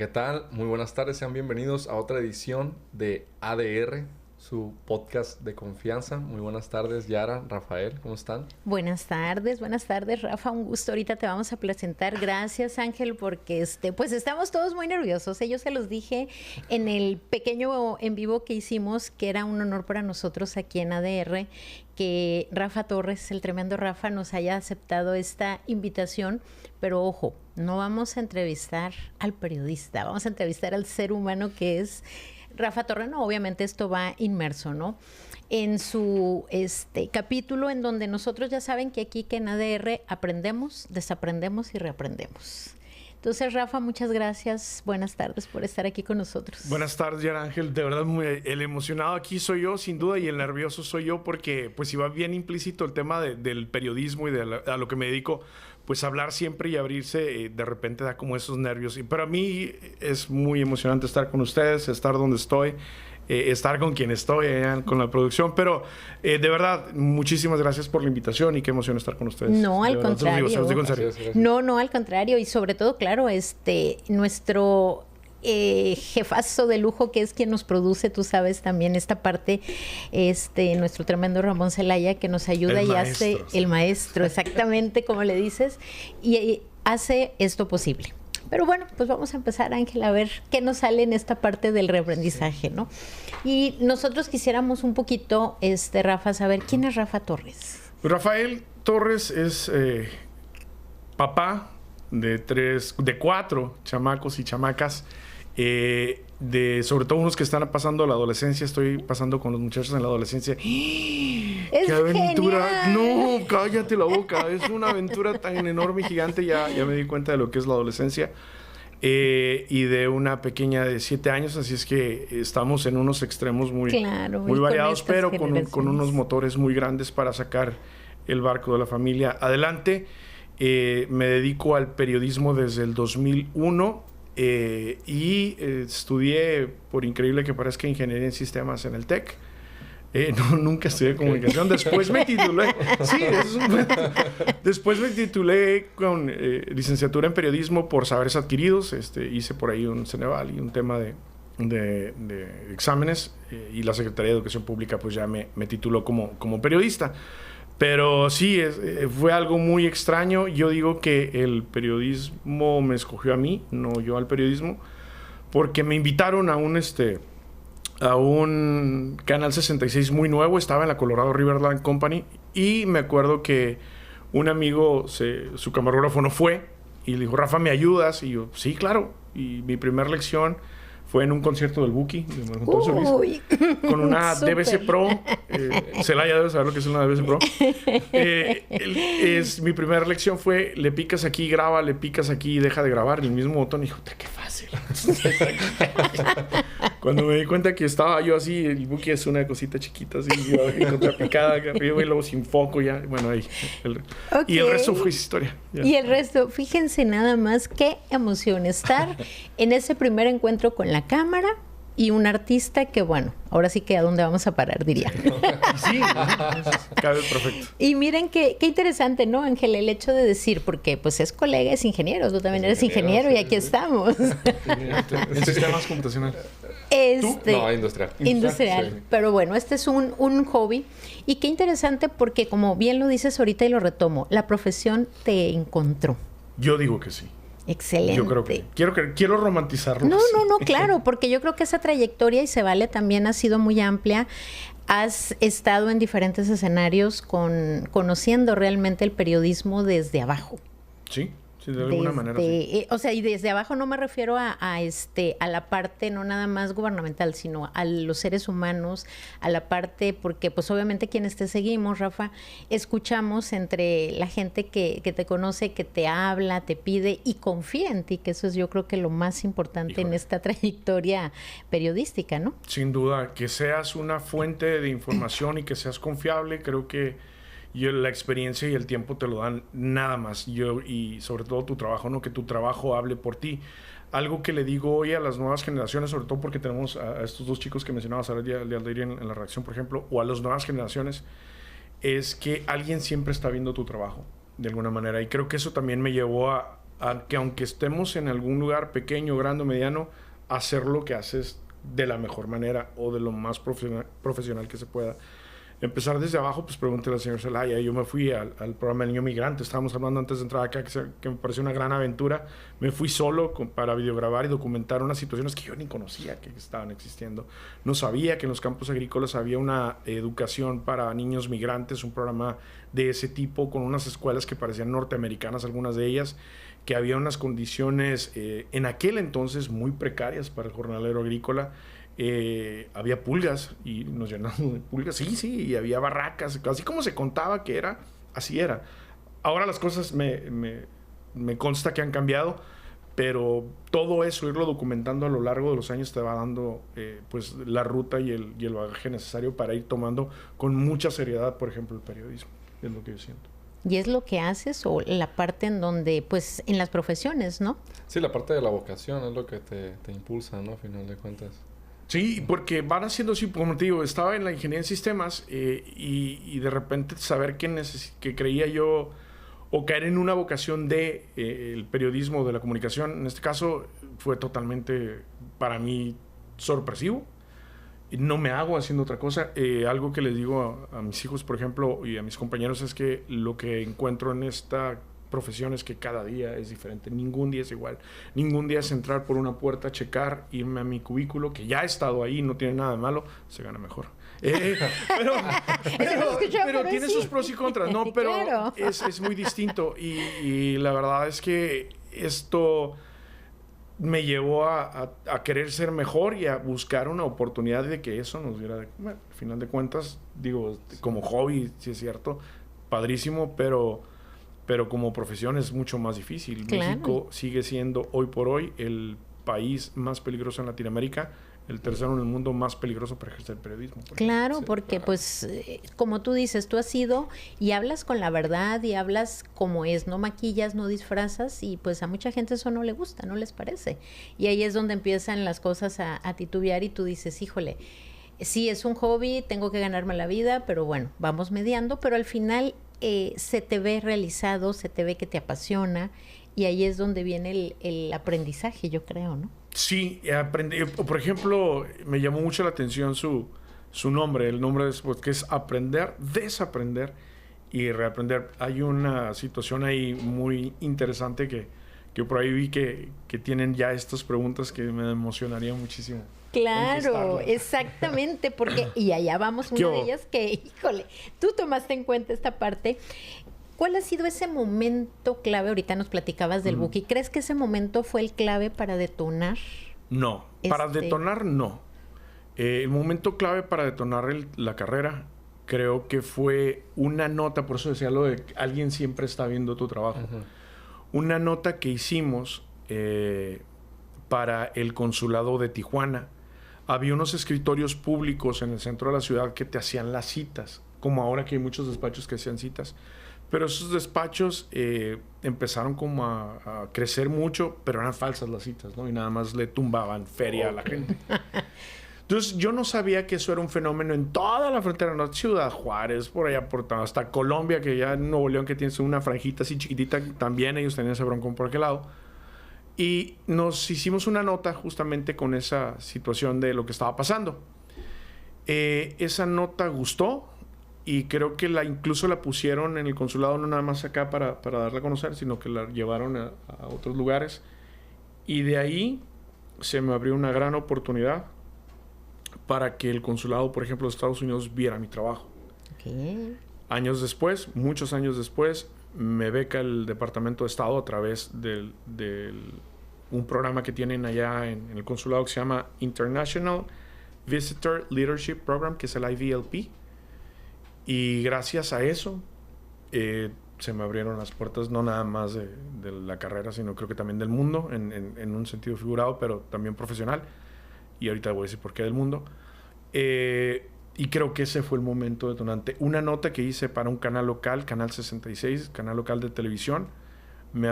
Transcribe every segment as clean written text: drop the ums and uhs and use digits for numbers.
¿qué tal? Muy buenas tardes, sean bienvenidos a otra edición de ADR, su podcast de confianza. Muy buenas tardes, Yara, Rafael, ¿cómo están? Buenas tardes, Rafa, un gusto. Ahorita te vamos a presentar. Gracias, Ángel, porque pues estamos todos muy nerviosos. Yo se los dije en el pequeño en vivo que hicimos, que era un honor para nosotros aquí en ADR, que Rafa Torres, el tremendo Rafa, nos haya aceptado esta invitación. Pero ojo, no vamos a entrevistar al periodista, vamos a entrevistar al ser humano que es Rafa Torres. No, obviamente esto va inmerso, ¿no? En su capítulo en donde nosotros ya saben que aquí que en ADR aprendemos, desaprendemos y reaprendemos. Entonces, Rafa, muchas gracias. Buenas tardes por estar aquí con nosotros. Buenas tardes, Yara Ángel. De verdad, el emocionado aquí soy yo, sin duda, y el nervioso soy yo porque pues iba bien implícito el tema del periodismo y a lo que me dedico. Pues hablar siempre y abrirse de repente da como esos nervios. Y para mí es muy emocionante estar con ustedes, estar donde estoy, estar con quien estoy, con la producción. Pero de verdad, muchísimas gracias por la invitación y qué emoción estar con ustedes. No, al contrario. Se los digo en serio. No, al contrario. Y sobre todo, claro, nuestro jefazo de lujo, que es quien nos produce, tú sabes, también esta parte, nuestro tremendo Ramón Celaya, que nos ayuda y hace el maestro, exactamente como le dices, y hace esto posible. Pero bueno, pues vamos a empezar, Ángel, a ver qué nos sale en esta parte del reaprendizaje, ¿no? Y nosotros quisiéramos un poquito, Rafa, saber quién es Rafa Torres. Rafael Torres es papá de 4 chamacos y chamacas. Sobre todo unos que están pasando la adolescencia. Estoy pasando con los muchachos en la adolescencia. ¡Es ¡qué aventura! genial! No, cállate la boca. Es una aventura tan enorme y gigante. Ya me di cuenta de lo que es la adolescencia. Y de una pequeña de 7 años. Así es que estamos en unos extremos muy variados, pero con unos motores muy grandes para sacar el barco de la familia adelante. Me dedico al periodismo desde el 2001. Estudié, por increíble que parezca, ingeniería en sistemas en el TEC. Nunca estudié comunicación. Después me titulé. Sí, después me titulé con licenciatura en periodismo por saberes adquiridos. Hice por ahí un Ceneval y un tema de exámenes. Y la Secretaría de Educación Pública pues ya me tituló como periodista. Pero sí, fue algo muy extraño. Yo digo que el periodismo me escogió a mí, no yo al periodismo, porque me invitaron a un Canal 66 muy nuevo. Estaba en la Colorado Riverland Company y me acuerdo que un amigo, su camarógrafo no fue y le dijo, Rafa, ¿me ayudas? Y yo, sí, claro. Y mi primera lección fue en un concierto del Buki, con una DVC Pro. Celaya debe saber lo que es una DVC Pro. Mi primera lección fue, le picas aquí, graba, le picas aquí y deja de grabar. El mismo botón. Y dijo, qué fácil. Cuando me di cuenta que estaba yo así, el Buki es una cosita chiquita, así, contrapicada arriba y luego sin foco ya. Bueno, ahí. Y el resto fue historia. Ya. Y el resto, fíjense nada más qué emoción estar en ese primer encuentro con la cámara y un artista que, bueno, ahora sí que a dónde vamos a parar, diría. Sí, cabe perfecto. Y miren qué interesante, ¿no, Ángel? El hecho de decir, porque pues es colega, es ingeniero, tú también eres ingeniero y aquí estamos. En sistemas computacionales. No, industrial. Industrial. Sí. Pero bueno, este es un hobby. Y qué interesante porque, como bien lo dices ahorita y lo retomo, la profesión te encontró. Yo digo que sí. Excelente. Yo creo que quiero romantizarlo. No, claro, porque yo creo que esa trayectoria, y se vale, también ha sido muy amplia. Has estado en diferentes escenarios conociendo realmente el periodismo desde abajo. Sí. Sí, de alguna manera, sí. O sea, y desde abajo no me refiero a la parte no nada más gubernamental, sino a los seres humanos, a la parte, porque pues obviamente quienes te seguimos, Rafa, escuchamos entre la gente que te conoce, que te habla, te pide y confía en ti, que eso es yo creo que lo más importante en esta trayectoria periodística, ¿no? Sin duda, que seas una fuente de información y que seas confiable, creo que la experiencia y el tiempo te lo dan nada más. Y sobre todo tu trabajo, ¿no? Que tu trabajo hable por ti. Algo que le digo hoy a las nuevas generaciones, sobre todo porque tenemos a estos dos chicos que mencionabas, Sara y Aldair en la redacción, por ejemplo, o a las nuevas generaciones, es que alguien siempre está viendo tu trabajo, de alguna manera. Y creo que eso también me llevó a que aunque estemos en algún lugar pequeño, grande o mediano, hacer lo que haces de la mejor manera o de lo más profesional que se pueda. Empezar desde abajo, pues pregúntale al señor Zelaya. Yo me fui al programa del Niño Migrante. Estábamos hablando antes de entrar acá que me pareció una gran aventura. Me fui solo para videograbar y documentar unas situaciones que yo ni conocía que estaban existiendo. No sabía que en los campos agrícolas había una educación para niños migrantes, un programa de ese tipo con unas escuelas que parecían norteamericanas, algunas de ellas, que había unas condiciones en aquel entonces muy precarias para el jornalero agrícola. Había pulgas y nos llenamos de pulgas, sí, y había barracas, así como se contaba que era, así era. Ahora las cosas me consta que han cambiado, pero todo eso, irlo documentando a lo largo de los años, te va dando pues la ruta y el bagaje necesario para ir tomando con mucha seriedad, por ejemplo, el periodismo, es lo que yo siento. ¿Y es lo que haces o la parte en donde, pues, en las profesiones, ¿no? Sí, la parte de la vocación es lo que te impulsa, ¿no? A final de cuentas. Sí, porque van haciendo así, como te digo, estaba en la ingeniería en sistemas y de repente saber que creía yo o caer en una vocación de el periodismo, de la comunicación, en este caso fue totalmente para mí sorpresivo. No me hago haciendo otra cosa. Algo que les digo a mis hijos, por ejemplo, y a mis compañeros es que lo que encuentro en esta profesión es que cada día es diferente, ningún día es igual, ningún día es entrar por una puerta, checar, irme a mi cubículo, que ya he estado ahí, no tiene nada de malo, se gana mejor. Pero tiene sus pros y contras, ¿no? Pero claro. es muy distinto y la verdad es que esto me llevó a querer ser mejor y a buscar una oportunidad de que eso nos diera, bueno, al final de cuentas, digo, como hobby, sí es cierto, padrísimo, pero como profesión es mucho más difícil. Claro. México sigue siendo hoy por hoy el país más peligroso en Latinoamérica, el tercero en el mundo más peligroso para ejercer periodismo. Claro, porque pues como tú dices, tú has ido y hablas con la verdad y hablas como es, no maquillas, no disfrazas y pues a mucha gente eso no le gusta, no les parece. Y ahí es donde empiezan las cosas a titubear y tú dices, híjole, sí es un hobby, tengo que ganarme la vida, pero bueno, vamos mediando, pero al final se te ve realizado, se te ve que te apasiona y ahí es donde viene el aprendizaje, yo creo, ¿no? Sí, aprendí. Por ejemplo, me llamó mucho la atención su nombre, el nombre que es aprender, desaprender y reaprender. Hay una situación ahí muy interesante que por ahí vi que tienen ya estas preguntas que me emocionaría muchísimo. Claro, exactamente, porque, y allá vamos, una de ellas que, híjole, tú tomaste en cuenta esta parte. ¿Cuál ha sido ese momento clave? Ahorita nos platicabas del Buki. ¿Crees que ese momento fue el clave para detonar? No, para detonar no. El momento clave para detonar la carrera creo que fue una nota, por eso decía lo de que alguien siempre está viendo tu trabajo. Uh-huh. Una nota que hicimos para el consulado de Tijuana. Había unos escritorios públicos en el centro de la ciudad que te hacían las citas, como ahora que hay muchos despachos que hacían citas. Pero esos despachos empezaron como a crecer mucho, pero eran falsas las citas, ¿no? Y nada más le tumbaban feria a la gente. Entonces, yo no sabía que eso era un fenómeno en toda la frontera, ¿no? Ciudad Juárez, por allá, hasta Colombia, que ya en Nuevo León, que tiene una franjita así chiquitita, también ellos tenían ese broncón por aquel lado. Y nos hicimos una nota justamente con esa situación de lo que estaba pasando. Esa nota gustó. Y creo que incluso la pusieron en el consulado, no nada más acá para darla a conocer, sino que la llevaron a otros lugares. Y de ahí se me abrió una gran oportunidad para que el consulado, por ejemplo, de Estados Unidos viera mi trabajo. Okay. Años después, muchos años después, me beca el Departamento de Estado a través de un programa que tienen allá en el consulado que se llama International Visitor Leadership Program, que es el IVLP. Y gracias a eso se me abrieron las puertas, no nada más de la carrera, sino creo que también del mundo, en un sentido figurado, pero también profesional. Y ahorita voy a decir por qué del mundo. Y creo que ese fue el momento detonante. Una nota que hice para un canal local, Canal 66, canal local de televisión, me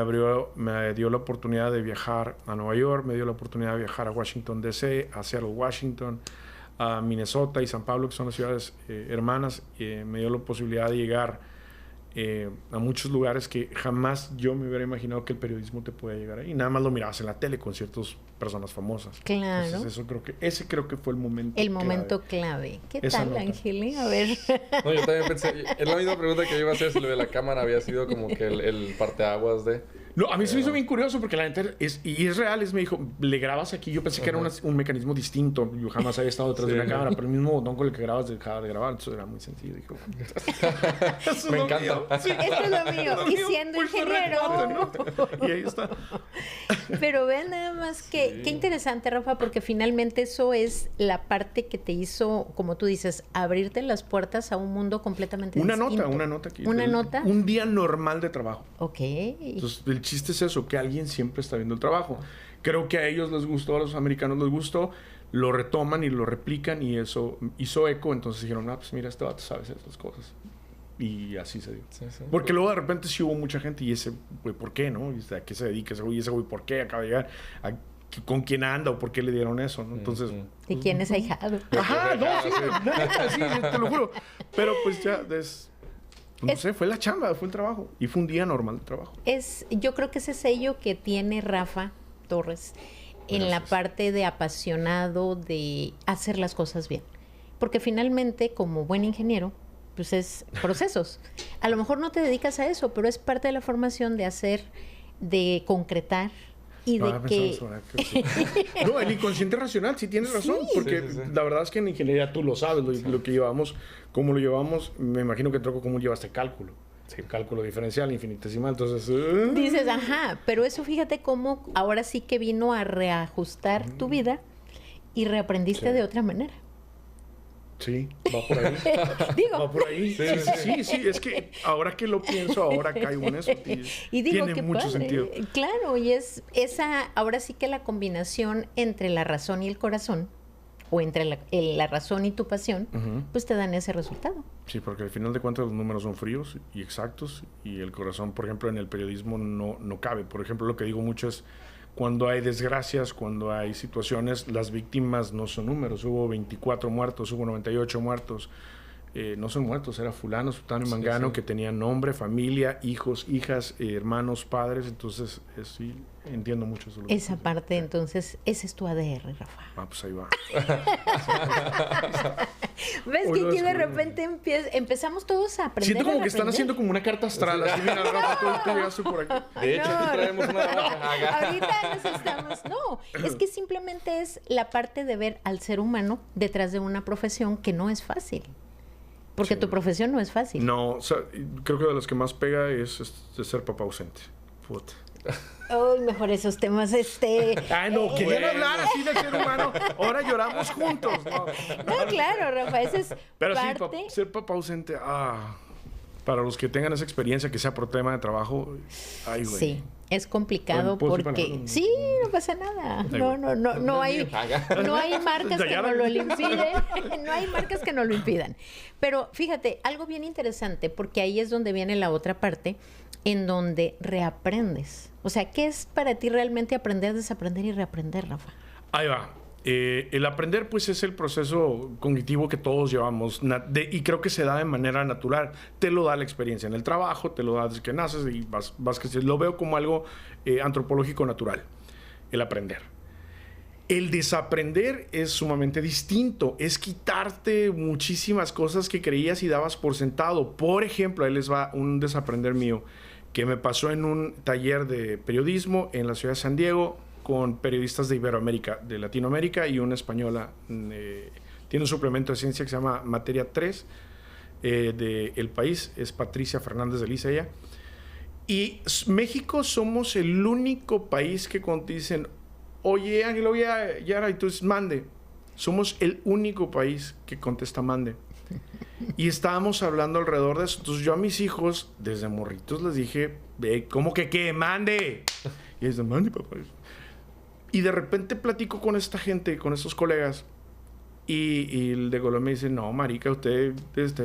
dio la oportunidad de viajar a Nueva York, me dio la oportunidad de viajar a Washington, D.C., a Seattle, Washington, a Minnesota y San Pablo, que son las ciudades hermanas. Me dio la posibilidad de llegar a muchos lugares que jamás yo me hubiera imaginado que el periodismo te puede llegar ahí. Nada más lo mirabas en la tele con ciertas personas famosas. Claro. Entonces ese creo que fue el momento clave. El momento clave. ¿Qué tal, Ángel? A ver. No, yo también pensé, es la misma pregunta que yo iba a hacer si lo de la cámara había sido como que el parteaguas de... No, a mí se me hizo bien curioso porque la gente es real, me dijo, le grabas aquí. Yo pensé que era un mecanismo distinto. Yo jamás había estado detrás de una cámara, pero el mismo botón con el que grabas dejaba de grabar. Entonces era muy sencillo. Dijo, me encanta. Sí, esto es lo mío. Y siendo ingeniero. ¿no? Y ahí está. Pero vean nada más qué interesante, Rafa, porque finalmente eso es la parte que te hizo, como tú dices, abrirte las puertas a un mundo completamente distinto. Una nota aquí. ¿Una nota? Un día normal de trabajo. Ok. Entonces, el chiste es eso, que alguien siempre está viendo el trabajo. Creo que a ellos les gustó, a los americanos les gustó, lo retoman y lo replican y eso hizo eco. Entonces dijeron, pues mira, este vato sabe esas cosas. Y así se dio. Sí. Porque luego de repente sí hubo mucha gente y ese güey, ¿por qué, no? ¿A qué se dedica ese güey? ¿Y ese güey por qué acaba de llegar? ¿Con quién anda o por qué le dieron eso? ¿no? Entonces... ¿Y quién es ahijado? Ajá, no, sí, te lo juro. Pero pues ya no sé, fue la chamba, fue el trabajo. Y fue un día normal de trabajo. Yo creo que ese sello que tiene Rafa Torres en la parte de apasionado de hacer las cosas bien. Porque finalmente, como buen ingeniero, pues es procesos. A lo mejor no te dedicas a eso, pero es parte de la formación de hacer, de concretar y de que... No, el inconsciente racional, sí tienes razón, porque la verdad es que en ingeniería tú lo sabes, lo que llevamos, cómo lo llevamos, me imagino que troco cómo llevaste cálculo. Sí, cálculo diferencial, infinitesimal, entonces... Dices, ajá, pero eso fíjate cómo ahora sí que vino a reajustar tu vida y reaprendiste de otra manera. Sí, va por ahí. Digo. Va por ahí. Sí, es que ahora que lo pienso, ahora caigo en eso. Y digo, tiene mucho sentido. Claro, y es esa, ahora sí que la combinación entre la razón y el corazón, o entre la razón y tu pasión, pues te dan ese resultado. Sí, porque al final de cuentas los números son fríos y exactos, y el corazón, por ejemplo, en el periodismo no cabe. Por ejemplo, lo que digo mucho es, cuando hay desgracias, cuando hay situaciones, las víctimas no son números. Hubo 24 muertos, hubo 98 muertos. No son muertos, era fulano, sutano y mangano, que tenían nombre, familia, hijos, hijas, hermanos, padres. Entonces, sí, entiendo mucho eso. Esa parte, entonces, ese es tu ADR, Rafa. Pues ahí va. ¿Ves que aquí de repente empezamos todos a aprender? Siento como que están haciendo como una carta astral. Así, mira, Rafa, tú llegaste por aquí. De hecho, aquí traemos una baja. Ahorita nos estamos... No, es que simplemente es la parte de ver al ser humano detrás de una profesión que no es fácil. Porque tu profesión no es fácil. No, o sea, creo que de los que más pega es ser papá ausente. Puta. Ay, mejor esos temas, Ay, no, querían hablar así del ser humano. Ahora lloramos juntos. No, claro, Rafa, ese es pero parte... sí, ser papá ausente, para los que tengan esa experiencia, que sea por tema de trabajo, ay, güey. Sí, es complicado porque... Sí, no pasa nada. No hay marcas que no lo impiden. No hay marcas que no lo impidan. Pero fíjate, algo bien interesante, porque ahí es donde viene la otra parte, en donde reaprendes. O sea, ¿qué es para ti realmente aprender, desaprender y reaprender, Rafa? Ahí va. El aprender, pues, es el proceso cognitivo que todos llevamos y creo que se da de manera natural. Te lo da la experiencia en el trabajo, te lo da desde que naces y vas creciendo. Lo veo como algo antropológico natural, el aprender. El desaprender es sumamente distinto. Es quitarte muchísimas cosas que creías y dabas por sentado. Por ejemplo, ahí les va un desaprender mío que me pasó en un taller de periodismo en la ciudad de San Diego, con periodistas de Iberoamérica, de Latinoamérica, y una española. Tiene un suplemento de ciencia que se llama Materia 3 de El País. Es Patricia Fernández de Liza, ella. Y México somos el único país que cuando te dicen, oye, Ángel, oye, Yara, y tú dices, mande. Somos el único país que contesta mande. Y estábamos hablando alrededor de eso. Entonces yo a mis hijos, desde morritos, les dije, ¿cómo que qué? ¡Mande! Y ellos, mande, papá. Y de repente platico con esta gente, con estos colegas, y el de Colombia me dice, no, marica, ustedes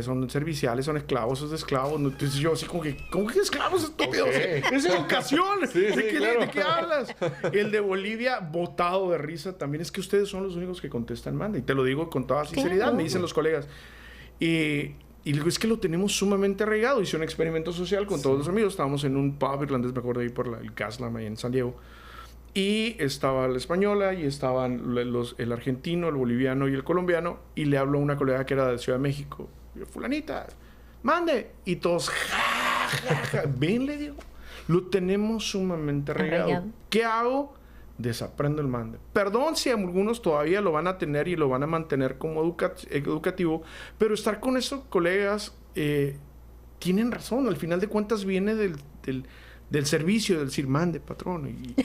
son serviciales, son esclavos, son esclavos. Entonces yo así como que esclavos, estúpidos? Okay. Es educación. ¿De qué hablas? El de Bolivia, botado de risa, también es que ustedes son los únicos que contestan manda. Y te lo digo con toda sinceridad, me dicen los colegas. Y Y digo, es que lo tenemos sumamente arraigado. Hice un experimento social con todos los amigos. Estábamos en un pub irlandés, me acuerdo, ahí por el Gaslam, ahí en San Diego. Y estaba la española, y estaban el argentino, el boliviano y el colombiano. Y le habló a una colega que era de Ciudad de México. Y yo, fulanita, mande. Y todos, ja, ja, ja. Ven, le digo, lo tenemos sumamente arraigado. ¿Qué hago? Desaprendo el mande. Perdón si algunos todavía lo van a tener y lo van a mantener como educativo, pero estar con esos colegas tienen razón. Al final de cuentas viene del servicio, del decir, mande, patrón. Y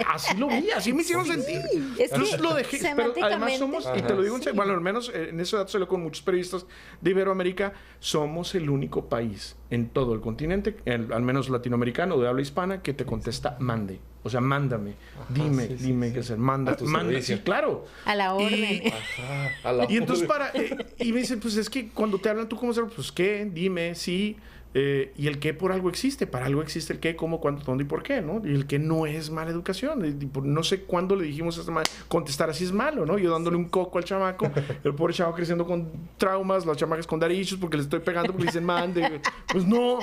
así lo vi, así me hicieron sentir. Entonces lo dejé. Pero además somos, y te lo digo, bueno, al menos en ese dato se lo con muchos periodistas de Iberoamérica, somos el único país en todo el continente, al menos latinoamericano, de habla hispana, que te contesta mande. O sea, mándame, dime qué hacer, manda, sí, claro. A la orden. Y entonces y me dicen, pues es que cuando te hablan, ¿tú cómo sabes? Pues qué, dime, sí. Y el qué por algo existe. Para algo existe el qué, cómo, cuándo, dónde y por qué, ¿no? Y el qué no es mala educación. No sé cuándo le dijimos a esta madre, contestar así es malo, ¿no? Yo dándole un coco al chamaco, el pobre chamaco creciendo con traumas, las chamacas con darichos porque le estoy pegando porque le dicen mande. Pues no.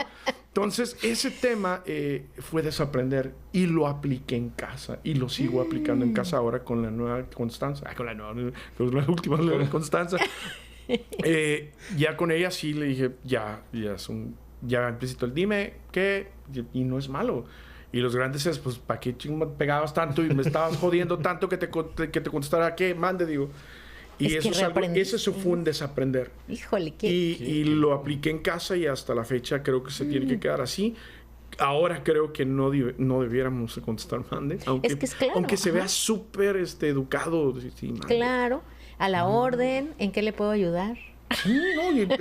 Entonces, ese tema fue desaprender y lo apliqué en casa y lo sigo aplicando en casa ahora con la nueva Constanza. Con la última Constanza. Ya con ella sí le dije, ya implícito el dime qué, y no es malo. Y los grandes es, pues, ¿para qué me pegabas tanto y me estabas jodiendo tanto que te contestara qué? Mande, digo. Y eso fue un desaprender. Híjole, y lo apliqué en casa y hasta la fecha creo que se tiene que quedar así. Ahora creo que no debiéramos contestar mande, aunque, claro, aunque se vea súper educado. Sí, claro, a la orden, ¿en qué le puedo ayudar? Sí, no,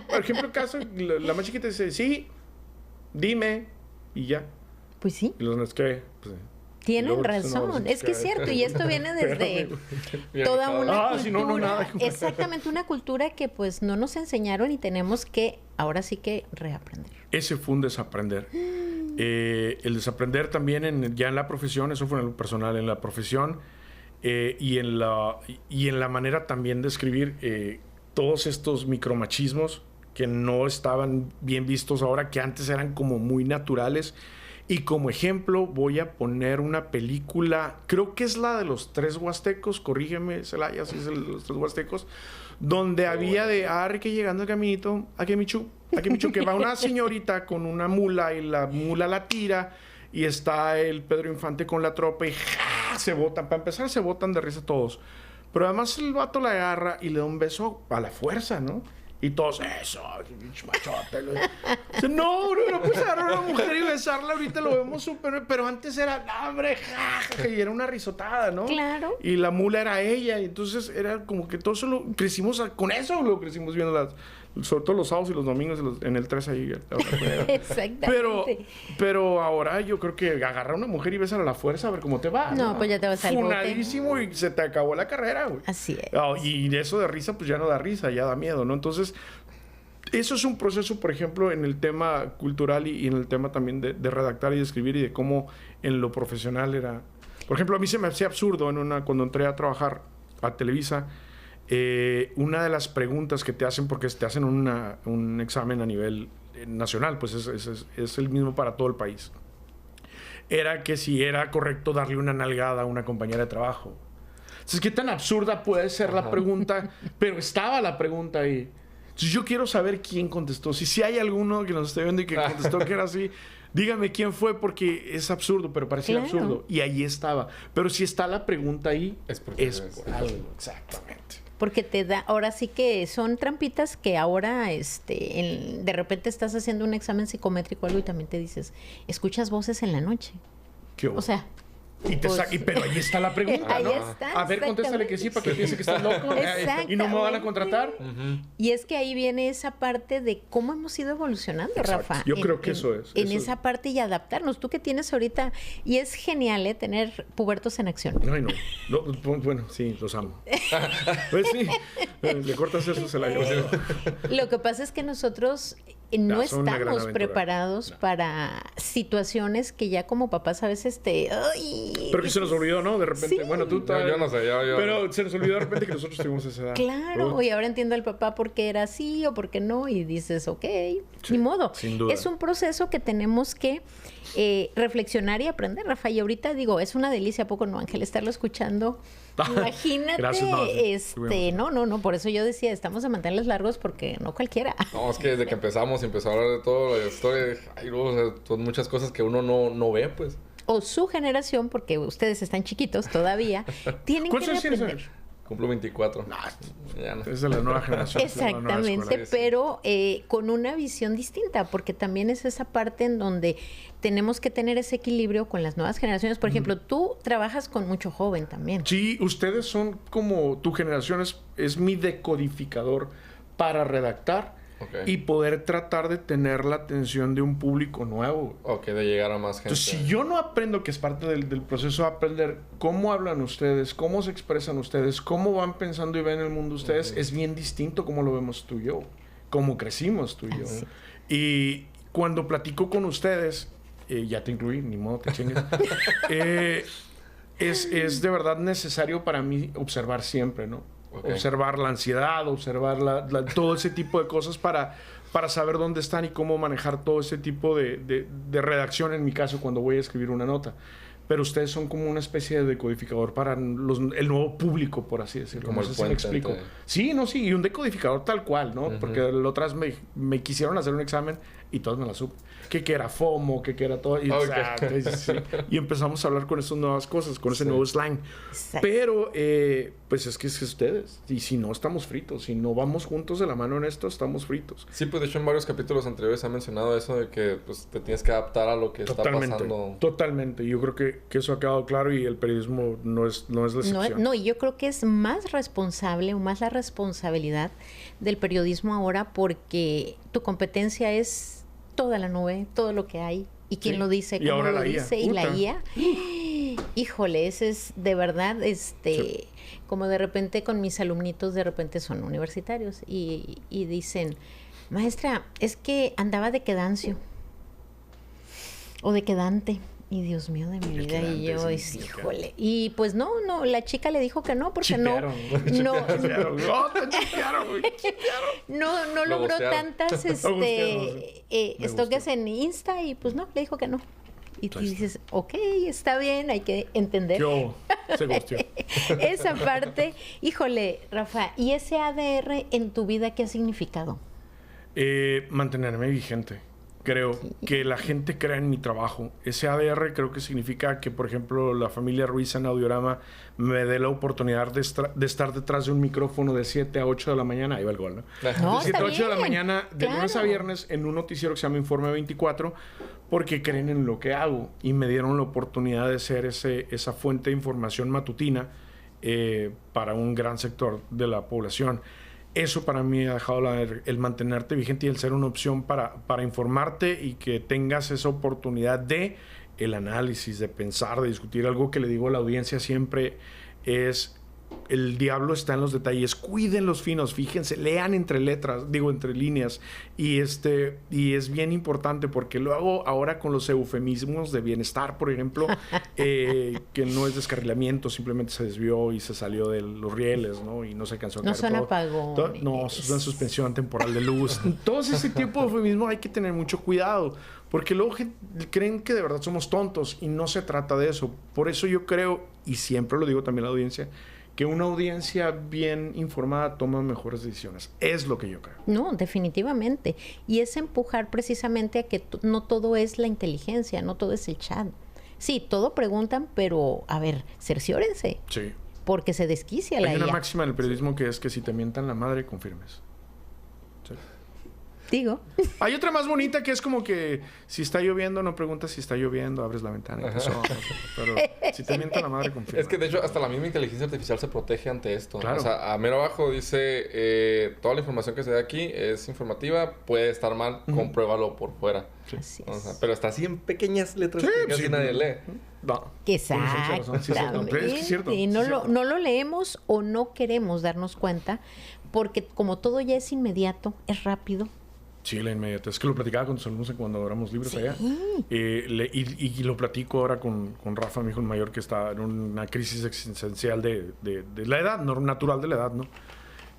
por ejemplo, en casa, la más chiquita dice, sí, dime, y ya. Pues sí. Y los demás, ¿qué? Pues, tienen razón, es que es cierto, y esto viene desde toda una cultura, si no, nada. Exactamente, una cultura que pues no nos enseñaron y tenemos que, ahora sí que reaprender. Ese fue un desaprender. El desaprender también ya en la profesión, eso fue en lo personal, en la profesión, y en la manera también de escribir, todos estos micromachismos que no estaban bien vistos ahora, que antes eran como muy naturales. Y como ejemplo voy a poner una película, creo que es la de los tres huastecos, corrígeme, Celaya, si es de los tres huastecos, donde había de que llegando al caminito, aquí Michu, que va una señorita con una mula y la mula la tira y está el Pedro Infante con la tropa y se botan, para empezar se botan de risa todos. Pero además el vato la agarra y le da un beso a la fuerza, ¿no? Y todos, eso, machote. Dice, no puedes agarrar a una mujer y besarla, ahorita lo vemos súper... Pero antes era, hombre, jajaja, y era una risotada, ¿no? Claro. Y la mula era ella, y entonces era como que todos crecimos con eso, lo crecimos viendo sobre todo los sábados y los domingos en el 3 ahí. Exactamente. Pero ahora yo creo que agarrar a una mujer y besar a la fuerza a ver cómo te va. No, pues ya te vas al bote. Funadísimo y se te acabó la carrera, güey. Así es. Y eso de risa, pues ya no da risa, ya da miedo, ¿no? Entonces, eso es un proceso, por ejemplo, en el tema cultural y en el tema también de redactar y de escribir y de cómo en lo profesional era... Por ejemplo, a mí se me hacía absurdo cuando entré a trabajar a Televisa. Una de las preguntas que te hacen, porque te hacen un examen a nivel nacional, pues es el mismo para todo el país, era que si era correcto darle una nalgada a una compañera de trabajo. Entonces, ¿qué tan absurda puede ser la pregunta? Pero estaba la pregunta ahí. Entonces, yo quiero saber quién contestó. Si hay alguno que nos esté viendo y que contestó que era así, dígame quién fue, porque es absurdo, pero parecía absurdo. Y ahí estaba. Pero si está la pregunta ahí, es por algo. Exactamente. Porque te da, ahora sí que son trampitas que ahora de repente estás haciendo un examen psicométrico o algo y también te dices, escuchas voces en la noche. ¿Qué? O sea, pero ahí está la pregunta, ahí ¿no? está, a ver, contéstale que sí para que piense que estás loco y no me van a contratar. Y es que ahí viene esa parte de cómo hemos ido evolucionando, exacto. Rafa. Yo creo que eso es. Esa parte y adaptarnos. Tú que tienes ahorita, y es genial, tener pubertos en acción. No, bueno, sí, los amo. Pues sí, le cortas eso, se la llevo. Lo que pasa es que nosotros no son una gran estamos aventura. preparados para situaciones que ya como papás a veces ¡ay! Pero que se nos olvidó, ¿no? De repente. Sí. Bueno, tú Yo no sé, Pero se nos olvidó de repente que nosotros tuvimos esa edad. Claro, y ahora entiendo al papá por qué era así o por qué no, y dices, ok, ni modo. sin duda. Es un proceso que tenemos que reflexionar y aprender, Rafa. Y ahorita digo, es una delicia, ¿a poco no, Ángel, estarlo escuchando? Imagínate, Gracias, no, por eso yo decía, estamos a mantenerles largos porque no cualquiera. No, es que desde que empezó a hablar de todo la historia, dije, ay, no, o sea, son muchas cosas que uno no ve, pues. O su generación, porque ustedes están chiquitos todavía, tienen que ¿Cuántos años tienes? aprender. Cumplo 24. Ya no. Es de la nueva generación. es de la nueva Exactamente, escuela. pero con una visión distinta, porque también es esa parte en donde tenemos que tener ese equilibrio con las nuevas generaciones. Por ejemplo, tú trabajas con mucho joven también. Sí, ustedes son como tu generación es mi decodificador para redactar y poder tratar de tener la atención de un público nuevo. Ok, de llegar a más gente. Entonces, si yo no aprendo, que es parte del proceso de aprender cómo hablan ustedes, cómo se expresan ustedes, cómo van pensando y ven el mundo ustedes, es bien distinto cómo lo vemos tú y yo, cómo crecimos tú y yo. Y cuando platico con ustedes, ya te incluí, ni modo, te chingues. Es de verdad necesario para mí observar siempre, ¿no? Okay. Observar la ansiedad, observar todo ese tipo de cosas para saber dónde están y cómo manejar todo ese tipo de redacción, en mi caso, cuando voy a escribir una nota. Pero ustedes son como una especie de decodificador para el nuevo público, por así decirlo. Como No el sé si me puente explico. entre... Sí, y un decodificador tal cual, ¿no? Porque la otra vez me quisieron hacer un examen y todos me la supe. Que era FOMO, que era todo. Y, y empezamos a hablar con esas nuevas cosas, con ese nuevo slang. Exacto. Pero, pues es que ustedes. Y si no, estamos fritos. Si no vamos juntos de la mano en esto, estamos fritos. Sí, pues de hecho en varios capítulos anteriores ha mencionado eso de que pues, te tienes que adaptar a lo que está pasando. Totalmente. Yo creo que eso ha quedado claro y el periodismo no es la excepción. No, y yo creo que es más responsable o más la responsabilidad del periodismo ahora porque tu competencia es toda la nube, todo lo que hay y quién lo dice, cómo lo dice y la IA. Híjole, ese es de verdad, como de repente con mis alumnitos, de repente son universitarios y dicen, maestra, es que andaba de quedancio o de quedante. Y Dios mío de mi vida, y yo, híjole. Y pues no, la chica le dijo que no, porque no logró tantas estoques en Insta y pues no, le dijo que no. Y tú dices, ok, está bien, hay que entender. Se gustió. Esa parte, híjole, Rafa, ¿y ese ADR en tu vida qué ha significado? Mantenerme vigente. Creo que la gente crea en mi trabajo. Ese ADR creo que significa que, por ejemplo, la familia Ruiz en Audiorama me dé la oportunidad de estar detrás de un micrófono de 7 a 8 de la mañana. Ahí va el gol, ¿no? No, de 7 a 8 de la bien. mañana, de lunes a viernes, en un noticiero que se llama Informe 24, porque creen en lo que hago y me dieron la oportunidad de ser esa fuente de información matutina para un gran sector de la población. Eso para mí ha dejado el mantenerte vigente y el ser una opción para informarte y que tengas esa oportunidad de el análisis, de pensar, de discutir. Algo que le digo a la audiencia siempre es: el diablo está en los detalles. Cuiden los finos, fíjense, lean entre letras, entre líneas. Y es bien importante porque lo hago ahora con los eufemismos de bienestar, por ejemplo, que no es descarrilamiento, simplemente se desvió y se salió de los rieles, ¿no? Y no se cansó. No son apagones. No, es una suspensión temporal de luz. Todo ese tipo de eufemismos hay que tener mucho cuidado, porque luego creen que de verdad somos tontos y no se trata de eso. Por eso yo creo, y siempre lo digo también a la audiencia, que una audiencia bien informada toma mejores decisiones. Es lo que yo creo. No, definitivamente. Y es empujar precisamente a que no todo es la inteligencia, no todo es el chat. Sí, todo preguntan, pero a ver, cerciórense. Sí. Porque se desquicia la IA. Hay una máxima en el periodismo que es que si te mientan la madre, confirmes. Sí. Digo. Hay otra más bonita que es como que si está lloviendo, no preguntas si está lloviendo, abres la ventana y te asomas. Pero si te mientan la madre, confirma. Es que de hecho hasta la misma inteligencia artificial se protege ante esto. Claro. O sea, a mero abajo dice toda la información que se da aquí es informativa, puede estar mal, compruébalo por fuera. Sí. Así es. O sea, pero está así en pequeñas letras Sí, que casi nadie lee. No. Exactamente. Es cierto. Y no lo leemos o no queremos darnos cuenta porque como todo ya es inmediato, es rápido, Sí, la inmediatez. Es que lo platicaba con tus alumnos cuando éramos libres allá. Y lo platico ahora con Rafa, mi hijo mayor, que está en una crisis existencial de la edad, no, natural de la edad, ¿no?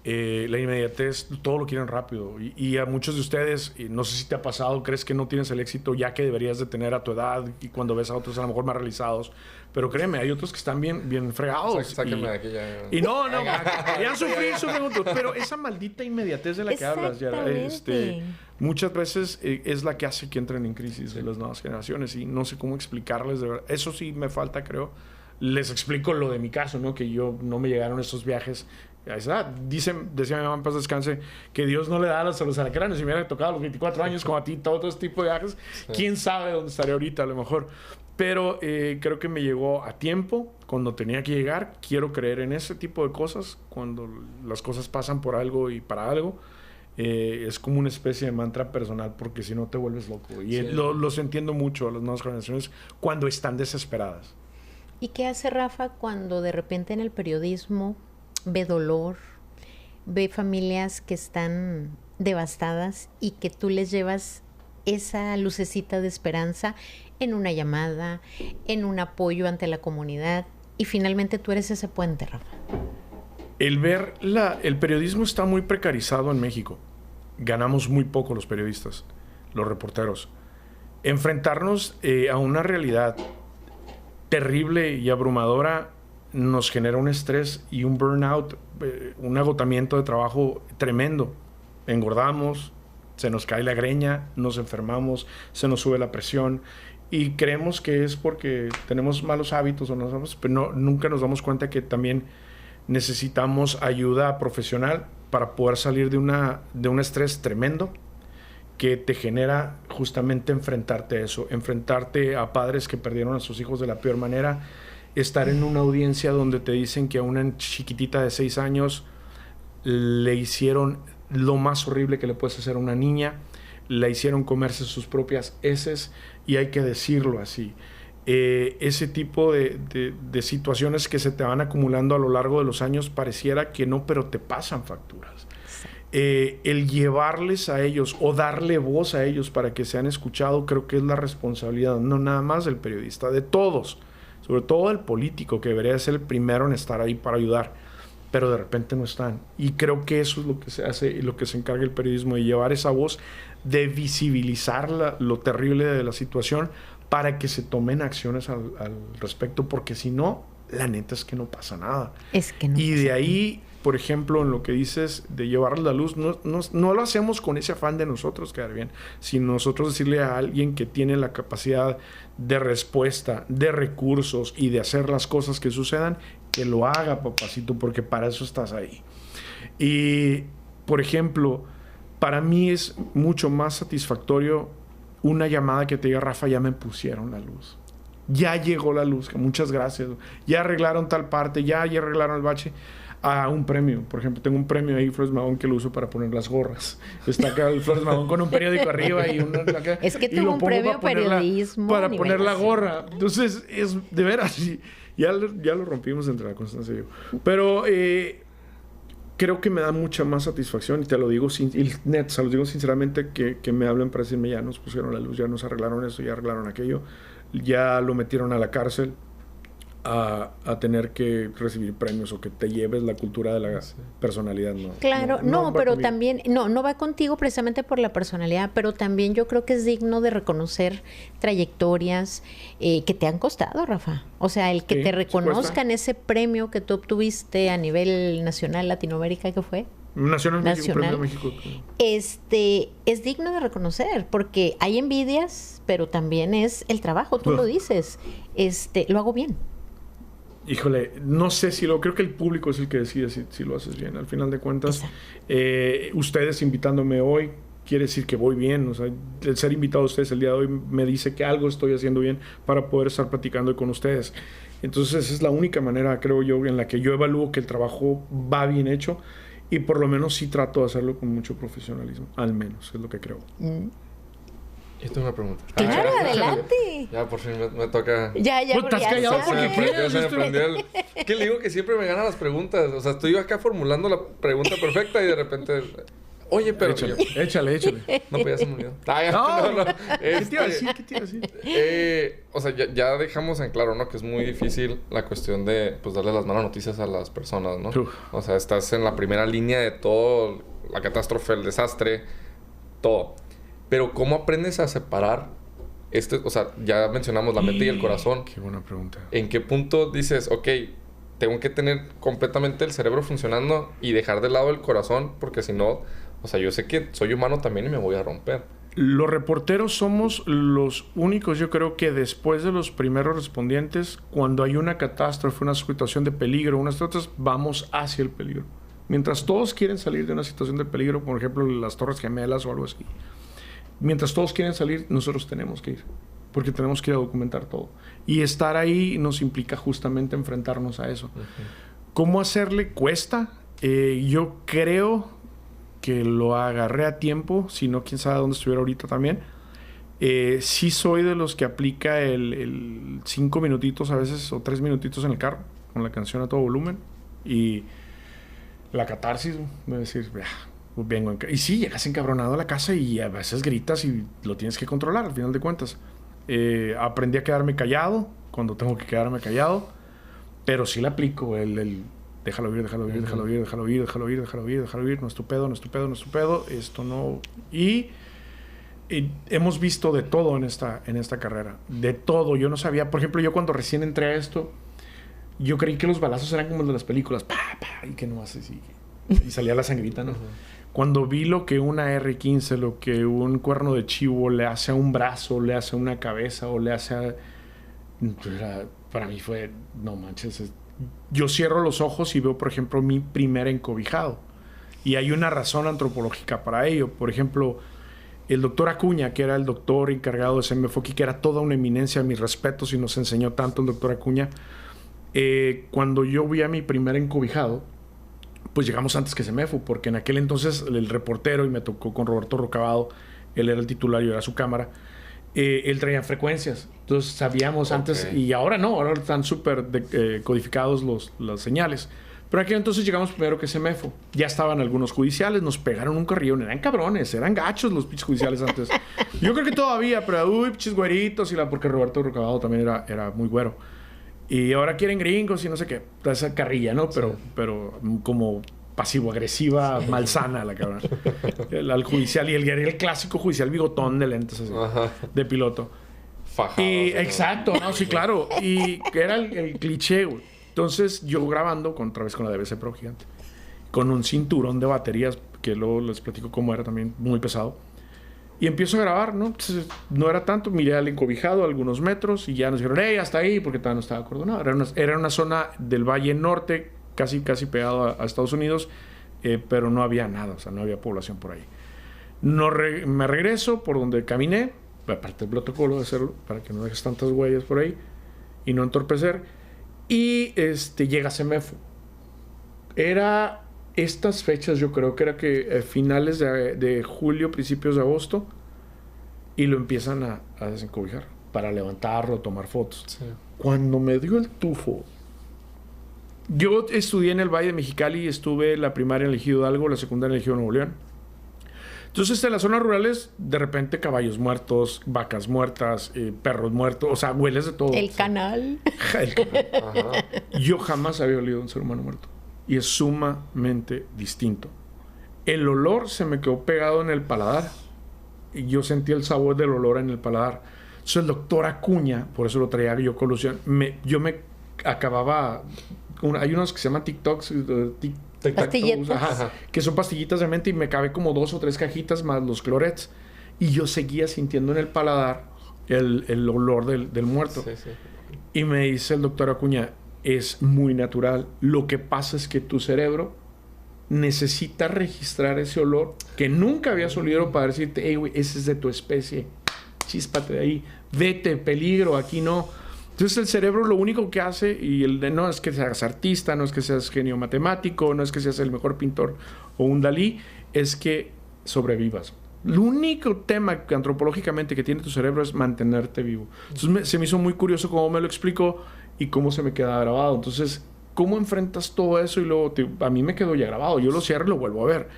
La inmediatez, todo lo quieren rápido. Y a muchos de ustedes, no sé si te ha pasado, crees que no tienes el éxito ya que deberías de tener a tu edad y cuando ves a otros a lo mejor más realizados. Pero créeme, hay otros que están bien fregados. Sáquenme de aquí ya. Y no, ya sufrí. Pero esa maldita inmediatez de la que hablas, Yara, muchas veces es la que hace que entren en crisis de las nuevas generaciones. Y no sé cómo explicarles de verdad. Eso sí me falta, creo. Les explico lo de mi caso, ¿no? Que yo no me llegaron estos viajes a esa edad. Decía mi mamá en paz descanse que Dios no le da los alacranes. Si me hubiera tocado a los 24 años como a ti, todo este tipo de viajes, quién sabe dónde estaría ahorita a lo mejor. Pero creo que me llegó a tiempo, cuando tenía que llegar. Quiero creer en ese tipo de cosas, cuando las cosas pasan por algo y para algo. Es como una especie de mantra personal, porque si no te vuelves loco. Y los entiendo mucho a las nuevas generaciones cuando están desesperadas. ¿Y qué hace Rafa cuando de repente en el periodismo ve dolor, ve familias que están devastadas y que tú les llevas esa lucecita de esperanza en una llamada, en un apoyo ante la comunidad, y finalmente tú eres ese puente, Rafa? El periodismo está muy precarizado en México. Ganamos muy poco los periodistas, los reporteros. Enfrentarnos a una realidad terrible y abrumadora nos genera un estrés y un burnout, un agotamiento de trabajo tremendo. Engordamos, se nos cae la greña, nos enfermamos, se nos sube la presión y creemos que es porque tenemos malos hábitos o no sabemos, pero nunca nos damos cuenta que también necesitamos ayuda profesional para poder salir de un estrés tremendo que te genera justamente enfrentarte a eso, enfrentarte a padres que perdieron a sus hijos de la peor manera, estar en una audiencia donde te dicen que a una chiquitita de 6 años le hicieron lo más horrible que le puedes hacer a una niña, la hicieron comerse sus propias heces, y hay que decirlo así. Ese tipo de situaciones que se te van acumulando a lo largo de los años, pareciera que no, pero te pasan facturas. El llevarles a ellos o darle voz a ellos para que sean escuchados, creo que es la responsabilidad, no nada más del periodista, de todos, sobre todo del político, que debería ser el primero en estar ahí para ayudar, pero de repente no están. Y creo que eso es lo que se hace y lo que se encarga el periodismo, de llevar esa voz, de visibilizar lo terrible de la situación para que se tomen acciones al respecto, porque si no, la neta es que no pasa nada. Es que no. Y de ahí, por ejemplo, en lo que dices de llevar la luz, no lo hacemos con ese afán de nosotros quedar bien, sino nosotros decirle a alguien que tiene la capacidad de respuesta, de recursos y de hacer las cosas que sucedan, que lo haga, papacito, porque para eso estás ahí. Y, por ejemplo, para mí es mucho más satisfactorio una llamada que te diga: Rafa, ya me pusieron la luz. Ya llegó la luz, muchas gracias. Ya arreglaron tal parte, ya arreglaron el bache. A un premio, por ejemplo, tengo un premio ahí, Flores Magón, que lo uso para poner las gorras. Está acá el Flores Magón con un periódico arriba y uno acá. Es que tuvo un premio periodismo. Para poner la gorra. Entonces, es de veras, ya lo rompimos entre la Constancia y yo. Pero creo que me da mucha más satisfacción, y te lo digo, se lo digo sinceramente, que me hablen para decirme: ya nos pusieron la luz, ya nos arreglaron eso, ya arreglaron aquello, ya lo metieron a la cárcel, a tener que recibir premios, o que te lleves la cultura de la personalidad, ¿no? Claro, no, pero conmigo. También, no va contigo precisamente por la personalidad, pero también yo creo que es digno de reconocer trayectorias que te han costado, Rafa. O sea, el que te reconozcan ese premio que tú obtuviste a nivel nacional, Latinoamérica, ¿qué fue? Nacional. Premio México. Es digno de reconocer, porque hay envidias, pero también es el trabajo, tú lo dices. Lo hago bien. Híjole, no sé si creo que el público es el que decide si lo haces bien. Al final de cuentas, ustedes invitándome hoy quiere decir que voy bien. O sea, el ser invitado a ustedes el día de hoy me dice que algo estoy haciendo bien para poder estar platicando con ustedes. Entonces, es la única manera, creo yo, en la que yo evalúo que el trabajo va bien hecho, y por lo menos sí trato de hacerlo con mucho profesionalismo. Al menos, es lo que creo. Yo tengo una pregunta. Claro, adelante. Ya por fin me toca. Ya. Pues estás callado porque quieres. Ya se me prendió ¿Qué le digo? Que siempre me ganan las preguntas. O sea, estoy yo acá formulando la pregunta perfecta y de repente Oye, pero... Échale. No, pues ya se me olvidó. No. No. ¿Qué te iba a decir? O sea, ya dejamos en claro, ¿no? Que es muy difícil la cuestión de, pues, darle las malas noticias a las personas, ¿no? Uf. O sea, estás en la primera línea de todo, la catástrofe, el desastre, todo. Pero ¿cómo aprendes a separar o sea, ya mencionamos la mente y el corazón? Qué buena pregunta. ¿En qué punto dices, ok, tengo que tener completamente el cerebro funcionando y dejar de lado el corazón? Porque si no, o sea, yo sé que soy humano también y me voy a romper. Los reporteros somos los únicos, yo creo que después de los primeros respondientes, cuando hay una catástrofe, una situación de peligro, unas otras, vamos hacia el peligro. Mientras todos quieren salir de una situación de peligro, por ejemplo, las Torres Gemelas o algo así, mientras todos quieren salir, nosotros tenemos que ir, porque tenemos que ir a documentar todo. Y estar ahí nos implica justamente enfrentarnos a eso. ¿Cómo hacerle? Cuesta. Yo creo que lo agarré a tiempo, si no, quién sabe dónde estuviera ahorita también. Sí soy de los que aplica el 5 minutitos a veces o 3 minutitos en el carro, con la canción a todo volumen. Y la catarsis, de decir, vengo y sí, llegas encabronado a la casa y a veces gritas y lo tienes que controlar, al final de cuentas. Aprendí a quedarme callado cuando tengo que quedarme callado, pero sí le aplico el déjalo ir, no es tu pedo, esto no. Y hemos visto de todo en esta carrera, de todo. Yo no sabía, por ejemplo, yo cuando recién entré a esto, yo creí que los balazos eran como los de las películas, y que no haces, y salía la sangrita, ¿no? Cuando vi lo que una R-15, lo que un cuerno de chivo le hace a un brazo, le hace a una cabeza o le hace a... Para mí fue, no manches. Yo cierro los ojos y veo, por ejemplo, mi primer encobijado. Y hay una razón antropológica para ello. Por ejemplo, el doctor Acuña, que era el doctor encargado de CEMEFO, que era toda una eminencia, mis respetos, y nos enseñó tanto el doctor Acuña. Cuando yo vi a mi primer encobijado, pues llegamos antes que CEMEFO, porque en aquel entonces el reportero, y me tocó con Roberto Rocabado, él era el titular y era su cámara, él traía frecuencias. Entonces sabíamos antes, y ahora no, ahora están súper codificados las señales. Pero en aquel entonces llegamos primero que CEMEFO. Ya estaban algunos judiciales, nos pegaron un carrillón, eran cabrones, eran gachos los pinches judiciales antes. Yo creo que todavía, pero pinches güeritos, porque Roberto Rocabado también era muy güero. Y ahora quieren gringos y no sé qué. Esa carrilla, ¿no? Pero como pasivo-agresiva, malsana la cabrón. Al judicial. Y el clásico judicial bigotón de lentes así, de piloto. Fajado. Exacto, ¿no? Sí, claro. Y era el cliché, güey. Entonces, yo grabando otra vez con la DVC Pro gigante, con un cinturón de baterías, que luego les platico cómo era también, muy pesado. Y empiezo a grabar, ¿no? Entonces, no era tanto. Miré al encobijado a algunos metros y ya nos dijeron, hasta ahí, porque todavía no estaba acordonado. Era una zona del Valle Norte, casi pegado a Estados Unidos, pero no había nada, o sea, no había población por ahí. Me regreso por donde caminé, aparte del protocolo de hacerlo, para que no dejes tantas huellas por ahí y no entorpecer. Y llega CEMEFO. Era... Estas fechas yo creo que era que finales de julio, principios de agosto, y lo empiezan a desencobijar para levantarlo, tomar fotos. Sí. Cuando me dio el tufo, yo estudié en el Valle de Mexicali, estuve la primaria en el Ejido Hidalgo, la secundaria en el Ejido Nuevo León. Entonces en las zonas rurales, de repente caballos muertos, vacas muertas, perros muertos, o sea, hueles de todo. El canal. El canal. Ajá. Yo jamás había olido a un ser humano muerto. Y es sumamente distinto. El olor se me quedó pegado en el paladar. Y yo sentí el sabor del olor en el paladar. Entonces el doctor Acuña, por eso lo traía yo colusión, yo me acababa... hay unos que se llaman TikToks, pastillitas, que son pastillitas de mente, y me acabé como 2 o 3 cajitas más los clorets. Y yo seguía sintiendo en el paladar el olor del muerto. Sí, sí. Y me dice el doctor Acuña, es muy natural. Lo que pasa es que tu cerebro necesita registrar ese olor que nunca habías olido para decirte, hey, güey, ese es de tu especie. Chíspate de ahí. Vete, peligro, aquí no. Entonces el cerebro lo único que hace, no es que seas artista, no es que seas genio matemático, no es que seas el mejor pintor o un Dalí, es que sobrevivas. El único tema que antropológicamente que tiene tu cerebro es mantenerte vivo. Entonces se me hizo muy curioso cómo me lo explicó y cómo se me queda grabado. Entonces, ¿cómo enfrentas todo eso? Y luego a mí me quedó ya grabado. Yo lo cierro y lo vuelvo a ver.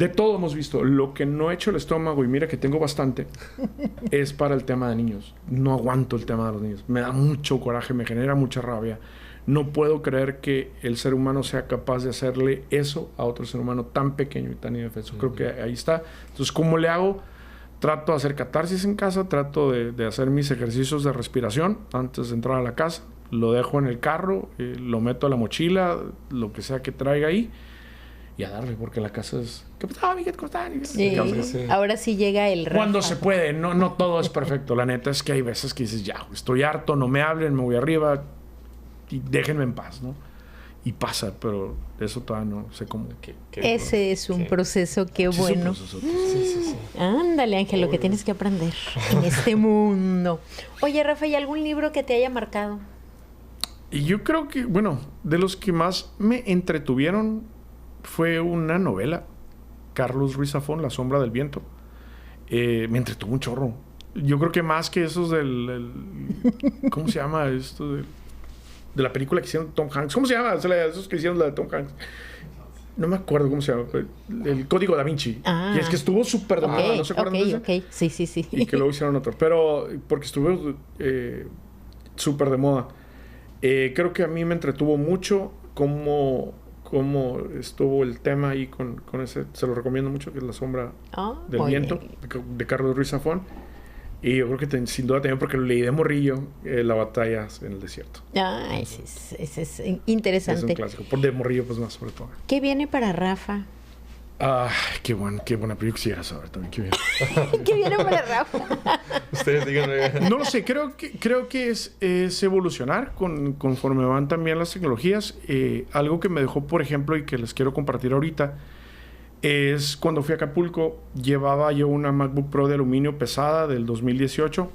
De todo hemos visto. Lo que no he hecho el estómago, y mira que tengo bastante, es para el tema de niños. No aguanto el tema de los niños. Me da mucho coraje, me genera mucha rabia. No puedo creer que el ser humano sea capaz de hacerle eso a otro ser humano tan pequeño y tan indefenso. Creo que ahí está. Entonces, ¿cómo le hago? Trato de hacer catarsis en casa, trato de hacer mis ejercicios de respiración antes de entrar a la casa. Lo dejo en el carro, lo meto a la mochila, lo que sea que traiga ahí, y a darle, porque la casa es... ¿Qué pasaba, Miguel? ¿Cómo están? Sí. Ahora sí llega el Rafa. Cuando se puede, no todo es perfecto. La neta es que hay veces que dices, ya, estoy harto, no me hablen, me voy arriba y déjenme en paz, ¿no? Y pasa, pero eso todavía no sé cómo. Ese es un proceso, qué bueno. Sí. Ándale, Ángel, lo que tienes que aprender en este mundo. Oye, Rafa, ¿y algún libro que te haya marcado? Y yo creo que, bueno, de los que más me entretuvieron fue una novela, Carlos Ruiz Zafón, La sombra del viento. Me entretuvo un chorro. Yo creo que más que esos ¿cómo se llama esto? De la película que hicieron Tom Hanks. ¿Cómo se llama? Esos que hicieron la de Tom Hanks. No me acuerdo cómo se llama. El Código Da Vinci. Y es que estuvo súper de moda. ¿No se acuerdan de eso? Sí. Y que luego hicieron otro. Pero porque estuvo súper de moda. Creo que a mí me entretuvo mucho cómo estuvo el tema ahí con ese. Se lo recomiendo mucho, que es La sombra del viento, de Carlos Ruiz Zafón. Y yo creo que sin duda también porque lo leí de morrillo, La batalla en el desierto. Ese es interesante. Es un clásico. Por de morrillo, pues más sobre todo. ¿Qué viene para Rafa? Qué buena película. Quisiera saber también qué viene. ¿Qué viene para Rafa? Ustedes díganme. No lo sé. Creo que es evolucionar conforme van también las tecnologías. Algo que me dejó, por ejemplo, y que les quiero compartir ahorita, es cuando fui a Acapulco, llevaba yo una MacBook Pro de aluminio pesada del 2018.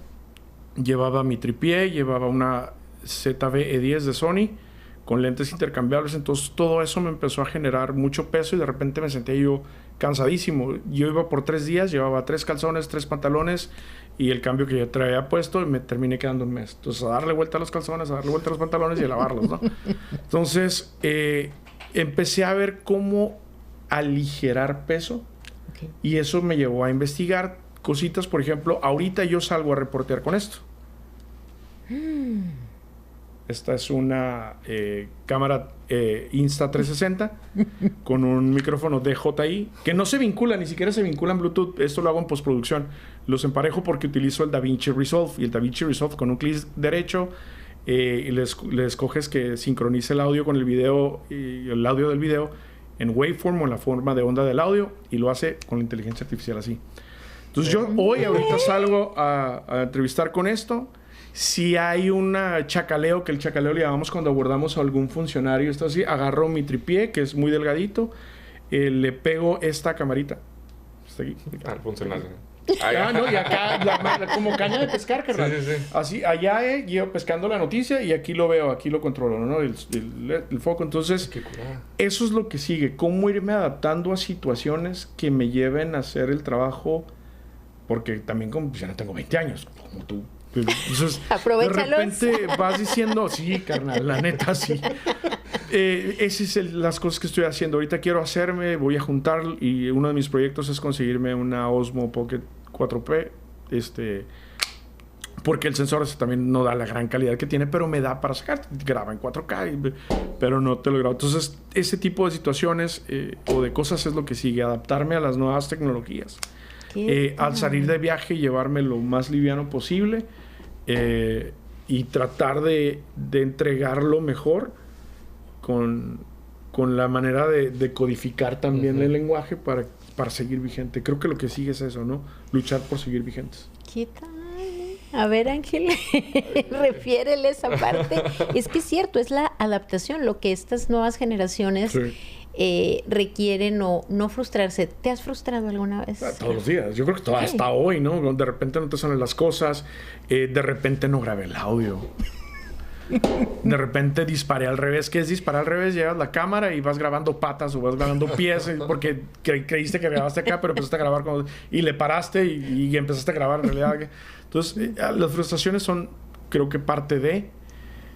Llevaba mi tripié, llevaba una ZV-E10 de Sony con lentes intercambiables. Entonces todo eso me empezó a generar mucho peso y de repente me sentía yo cansadísimo. Yo iba por 3 días, llevaba 3 calzones, 3 pantalones y el cambio que yo traía puesto, y me terminé quedando un mes. Entonces a darle vuelta a los calzones, a darle vuelta a los pantalones y a lavarlos, ¿no? Entonces empecé a ver cómo aligerar peso. Y eso me llevó a investigar cositas. Por ejemplo, ahorita yo salgo a reportear con esto. Esta es una cámara Insta360 con un micrófono DJI que no se vincula, ni siquiera se vincula en Bluetooth. Esto lo hago en postproducción. Los emparejo porque utilizo el DaVinci Resolve, y el DaVinci Resolve con un clic derecho y le escoges que sincronice el audio con el video y el audio del video en waveform o en la forma de onda del audio, y lo hace con la inteligencia artificial así. Entonces yo ahorita salgo a entrevistar con esto. Si hay un chacaleo, que el chacaleo le llamamos cuando abordamos a algún funcionario, esto así, agarro mi tripié, que es muy delgadito, le pego esta camarita. Está aquí. Funcionario. No, y acá como caña de pescar, carnal. Sí. Así, allá llevo pescando la noticia y aquí lo veo, aquí lo controlo, ¿no? El foco. Entonces, eso es lo que sigue. Cómo irme adaptando a situaciones que me lleven a hacer el trabajo, porque también ya no tengo 20 años, como tú. Entonces, aprovechalos. De repente vas diciendo, sí, carnal, la neta, sí. Esas son las cosas que estoy haciendo. Ahorita quiero voy a juntar, y uno de mis proyectos es conseguirme una Osmo Pocket 4P, porque el sensor también no da la gran calidad que tiene, pero me da para sacar. Graba en 4K, pero no te lo grabo. Entonces, ese tipo de situaciones o de cosas es lo que sigue, adaptarme a las nuevas tecnologías. Al salir de viaje, llevarme lo más liviano posible y tratar de entregarlo mejor con la manera de codificar también el lenguaje para seguir vigente. Creo que lo que sigue es eso, ¿no? Luchar por seguir vigentes. ¿Qué tal? A ver, Ángel, refiérele esa parte. Es que es cierto, es la adaptación, lo que estas nuevas generaciones requieren, o no frustrarse. ¿Te has frustrado alguna vez? Todos los días. Yo creo que hasta hoy, ¿no? De repente no te salen las cosas, de repente no grabé el audio. De repente disparé al revés. ¿Qué es disparar al revés? Llevas la cámara y vas grabando patas o vas grabando pies porque creíste que grabaste acá, pero empezaste a grabar y le paraste y empezaste a grabar en realidad. Entonces, las frustraciones son, creo que parte de...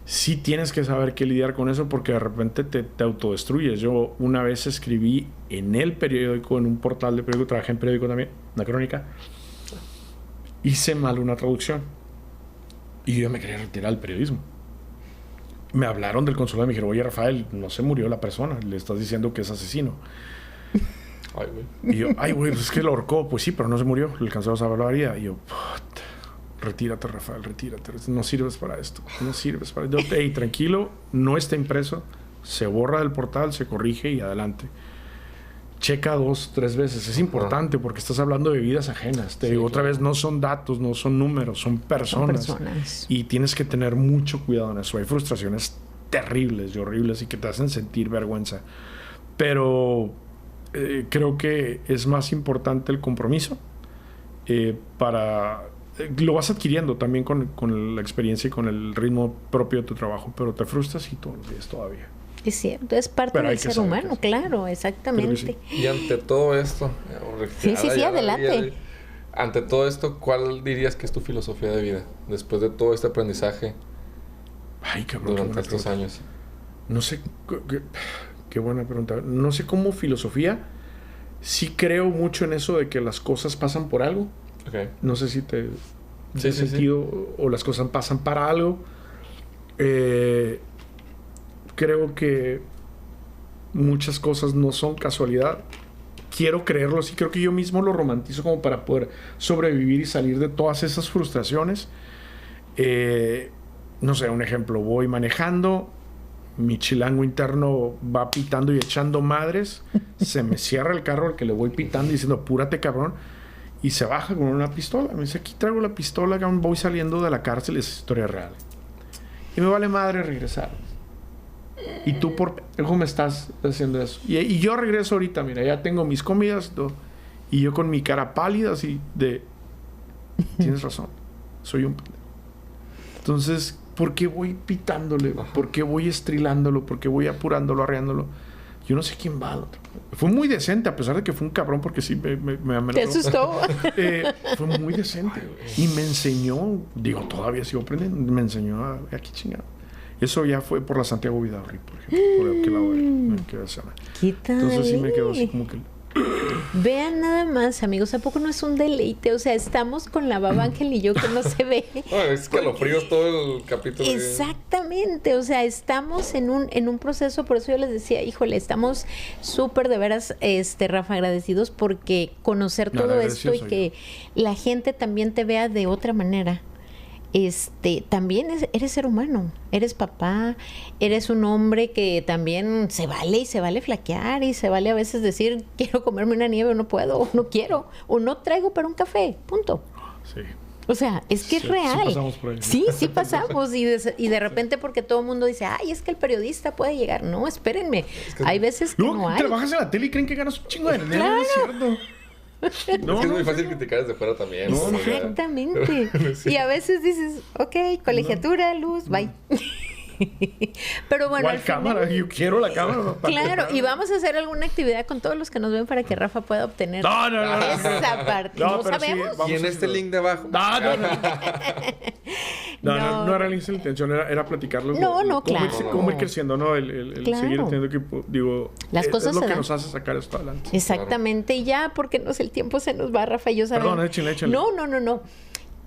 sí tienes que saber qué lidiar con eso porque de repente te autodestruyes. Yo una vez escribí en el periódico, en un portal de periódico, trabajé en periódico también, una crónica, hice mal una traducción y yo me quería retirar del periodismo. Me hablaron del consulado y me dijeron, oye, Rafael, no se murió la persona, le estás diciendo que es asesino. Ay, güey. Y yo, ay, güey, pues es que lo ahorcó. Pues sí, pero no se murió, le alcanzó a saber la herida. Y yo, puta, retírate, Rafael, retírate, no sirves para esto, no sirves para esto. Hey, tranquilo, no está impreso, se borra del portal, se corrige y adelante. Checa 2, 3 veces, es importante porque estás hablando de vidas ajenas. Te digo, otra vez, no son datos, no son números, son personas. Y tienes que tener mucho cuidado en eso. Hay frustraciones terribles y horribles y que te hacen sentir vergüenza. Pero creo que es más importante el compromiso lo vas adquiriendo también con la experiencia y con el ritmo propio de tu trabajo, pero te frustras y todos los días todavía. Es cierto, es parte del ser humano, claro, exactamente. Sí. Y ante todo esto... Sí, adelante. Ante todo esto, ¿cuál dirías que es tu filosofía de vida? Después de todo este aprendizaje. Ay, cabrón, durante estos años. No sé... Qué buena pregunta. No sé cómo filosofía. Sí creo mucho en eso de que las cosas pasan por algo. Okay. No sé si te... Sí, sentido. O las cosas pasan para algo. Creo que muchas cosas no son casualidad. Quiero creerlo, sí, creo que yo mismo lo romantizo como para poder sobrevivir y salir de todas esas frustraciones. No sé, un ejemplo, voy manejando, mi chilango interno va pitando y echando madres, se me cierra el carro al que le voy pitando y diciendo, apúrate, cabrón, y se baja con una pistola. Me dice, aquí traigo la pistola, cabrón, voy saliendo de la cárcel, es historia real. Y me vale madre regresar. Y tú por pendejo me estás haciendo eso. Y yo regreso ahorita, mira, ya tengo mis comidas todo, y yo con mi cara pálida así de... Tienes razón, soy un pendejo. Entonces, ¿por qué voy pitándole? ¿Por qué voy estrilándolo? ¿Por qué voy apurándolo, arreándolo? Yo no sé quién va al otro. Fue muy decente, a pesar de que fue un cabrón, porque sí me amenazó. ¿Te asustó? Fue muy decente. Y me enseñó, digo, todavía sigo aprendiendo, me enseñó a qué chingado. Eso ya fue por la Santiago Vidaurri, por ejemplo. Por aquel lado ¿Qué tal? Entonces sí me quedo así como que... Vean nada más, amigos, ¿a poco no es un deleite? O sea, estamos con la baba Ángel y yo que no se ve. Es escalofríos todo el capítulo. Exactamente, o sea, estamos en un proceso, por eso yo les decía, híjole, estamos súper de veras, Rafa, agradecidos porque conocer todo esto y que la gente también te vea de otra manera. También eres ser humano, eres papá, eres un hombre que también se vale flaquear y se vale a veces decir quiero comerme una nieve o no puedo, o no quiero, o no traigo para un café, punto. Sí. O sea, es que es real. Sí pasamos por ahí. Sí pasamos. Y de repente porque todo el mundo dice, ay, es que el periodista puede llegar. No, espérenme. Hay veces que no hay. Trabajas en la tele y creen que ganas un chingo de dinero. Claro. No es cierto. No, es muy fácil criticar desde fuera también. Exactamente. Sí. Y a veces dices, ok, colegiatura, luz, bye. Pero bueno, ¿cuál cámara? Yo quiero la cámara. Claro, y vamos a hacer alguna actividad con todos los que nos ven para que Rafa pueda obtener esa parte. No sabemos. Sí, y en este link de abajo. No era la intención, era platicarlo. Claro. Cómo ir creciendo, ¿no? El seguir teniendo equipo. Digo, las cosas es lo que nos hace sacar esto adelante. Exactamente. Y ya, porque el tiempo se nos va, Rafa y yo sabemos. Perdón, échale. No.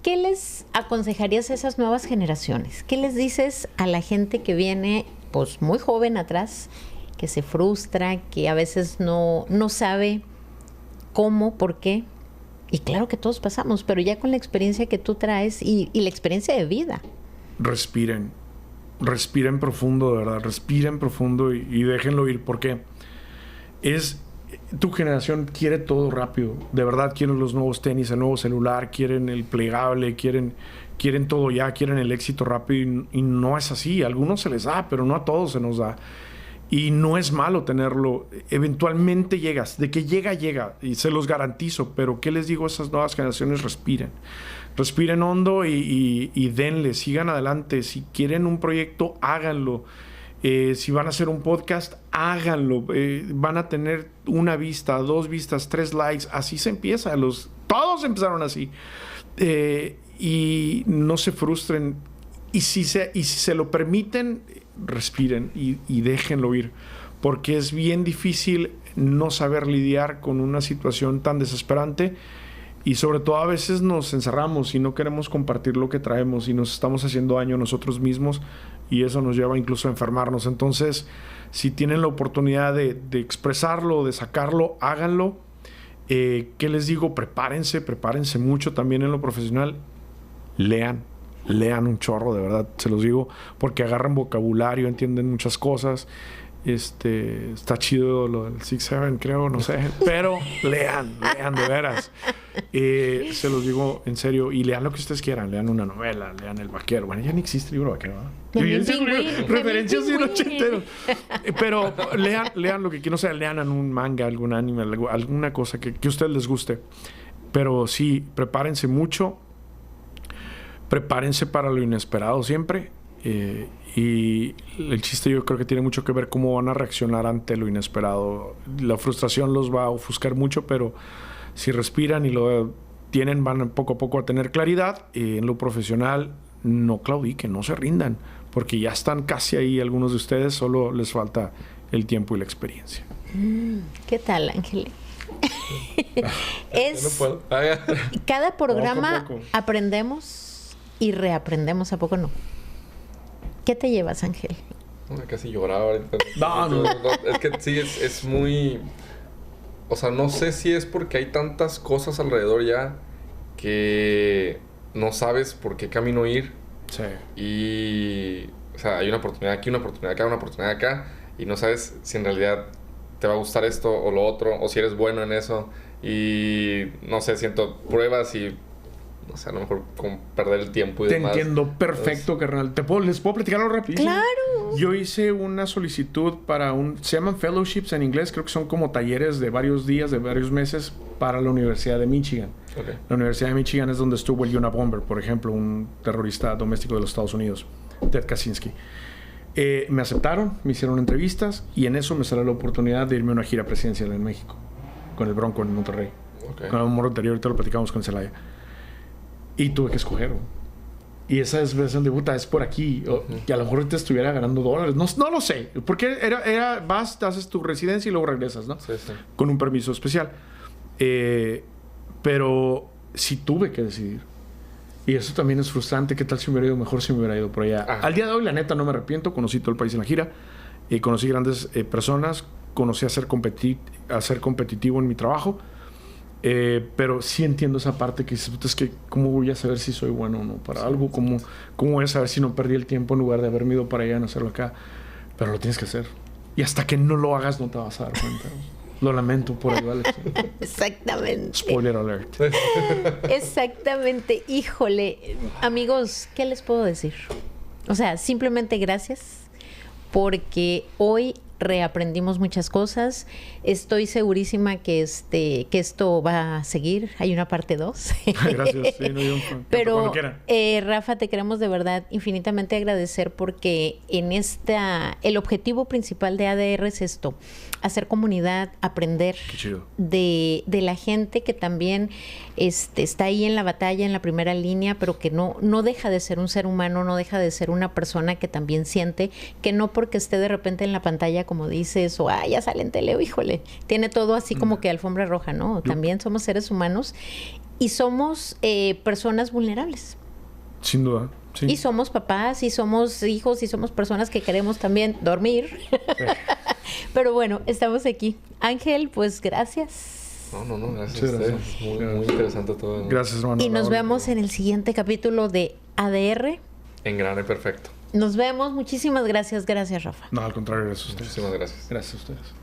¿Qué les aconsejarías a esas nuevas generaciones? ¿Qué les dices a la gente que viene pues muy joven atrás, que se frustra, que a veces no sabe cómo, por qué? Y claro que todos pasamos, pero ya con la experiencia que tú traes y la experiencia de vida. Respiren profundo, de verdad, respiren profundo y déjenlo ir, porque tu generación quiere todo rápido, de verdad quieren los nuevos tenis, el nuevo celular, quieren el plegable, quieren todo ya, quieren el éxito rápido y no es así. A algunos se les da, pero no a todos se nos da. Y no es malo tenerlo. Eventualmente llegas. De que llega. Y se los garantizo. Pero ¿qué les digo a esas nuevas generaciones? Respiren. Respiren hondo y denle. Sigan adelante. Si quieren un proyecto, háganlo. Si van a hacer un podcast, háganlo. Van a tener 1 vista, 2 vistas, 3 likes. Así se empieza. Todos empezaron así. Y no se frustren. Y si se lo permiten, respiren y déjenlo ir. Porque es bien difícil no saber lidiar con una situación tan desesperante. Y sobre todo a veces nos encerramos y no queremos compartir lo que traemos y nos estamos haciendo daño a nosotros mismos y eso nos lleva incluso a enfermarnos. Entonces, si tienen la oportunidad de expresarlo, de sacarlo, háganlo. ¿Qué les digo? Prepárense mucho también en lo profesional. Lean un chorro, de verdad, se los digo, porque agarran vocabulario, entienden muchas cosas. Está chido lo del 6-7, creo, no sé, pero lean de veras. Se los digo en serio, y lean lo que ustedes quieran, lean una novela, lean El Vaquero. Bueno, ya ni existe el libro Vaquero, ¿verdad? Referencias bien ochenteros. Pero lean lo que quieran, o sea, lean un manga, algún anime, alguna cosa que a ustedes les guste. Pero sí, prepárense mucho, prepárense para lo inesperado siempre. Y el chiste yo creo que tiene mucho que ver cómo van a reaccionar ante lo inesperado. La frustración los va a ofuscar mucho, pero si respiran y lo tienen, van poco a poco a tener claridad. En lo profesional, no claudiquen, no se rindan, porque ya están casi ahí algunos de ustedes, solo les falta el tiempo y la experiencia. ¿Qué tal, Ángel? Cada programa aprendemos y reaprendemos, ¿a poco no? ¿Qué te llevas, Ángel? Casi lloraba ahorita. No. Es que sí, es muy... O sea, no sé si es porque hay tantas cosas alrededor ya que no sabes por qué camino ir. Sí. Y... O sea, hay una oportunidad aquí, una oportunidad acá, una oportunidad acá. Y no sabes si en realidad te va a gustar esto o lo otro. O si eres bueno en eso. Y... No sé, siento pruebas y... O sea, a lo mejor con perder el tiempo y Te demás. entiendo perfecto, carnal. ¿Les puedo platicar algo rapidísimo? ¡Claro! Yo hice una solicitud para se llaman fellowships en inglés. Creo que son como talleres de varios días, de varios meses para la Universidad de Michigan. Okay. La Universidad de Michigan es donde estuvo el Unabomber, por ejemplo, un terrorista doméstico de los Estados Unidos, Ted Kaczynski. Me aceptaron, me hicieron entrevistas y en eso me salió la oportunidad de irme a una gira presidencial en México con el Bronco en Monterrey. Okay. Con el morro anterior, ahorita lo platicamos con Celaya. Y tuve que escoger. Y esa es versión de puta, es por aquí. Y a lo mejor te estuviera ganando $. No lo sé. Porque vas, te haces tu residencia y luego regresas, ¿no? Sí. Con un permiso especial. Pero sí tuve que decidir. Y eso también es frustrante. ¿Qué tal si me hubiera ido mejor si me hubiera ido por allá? Ajá. Al día de hoy, la neta, no me arrepiento. Conocí todo el país en la gira. Conocí grandes personas. Conocí a ser competitivo en mi trabajo. Pero sí entiendo esa parte que dices, es que ¿cómo voy a saber si soy bueno o no para algo? ¿Cómo voy a saber si no perdí el tiempo en lugar de haberme ido para allá y hacerlo acá? Pero lo tienes que hacer. Y hasta que no lo hagas no te vas a dar cuenta. Lo lamento por ahí, ¿vale? Exactamente. Spoiler alert. Exactamente. Híjole, amigos, ¿qué les puedo decir? O sea, simplemente gracias porque hoy reaprendimos muchas cosas. Estoy segurísima que esto va a seguir. Hay una parte 2. Gracias. Sí, pero Rafa, te queremos de verdad infinitamente agradecer porque el objetivo principal de ADR es esto: hacer comunidad, aprender de la gente que también está ahí en la batalla, en la primera línea, pero que no deja de ser un ser humano, no deja de ser una persona que también siente, que no porque esté de repente en la pantalla, como dices, o ya sale en tele, híjole, tiene todo así como que alfombra roja, ¿no? También somos seres humanos y somos personas vulnerables. Sin duda. Sí. Y somos papás, y somos hijos, y somos personas que queremos también dormir. Sí. Pero bueno, estamos aquí. Ángel, pues gracias. No, gracias a ustedes. Muy interesante todo. Gracias, hermano. Y nos vemos en el siguiente capítulo de ADR. Engrane perfecto. Nos vemos. Muchísimas gracias. Gracias, Rafa. No, al contrario, gracias a ustedes. Muchísimas gracias. Gracias a ustedes.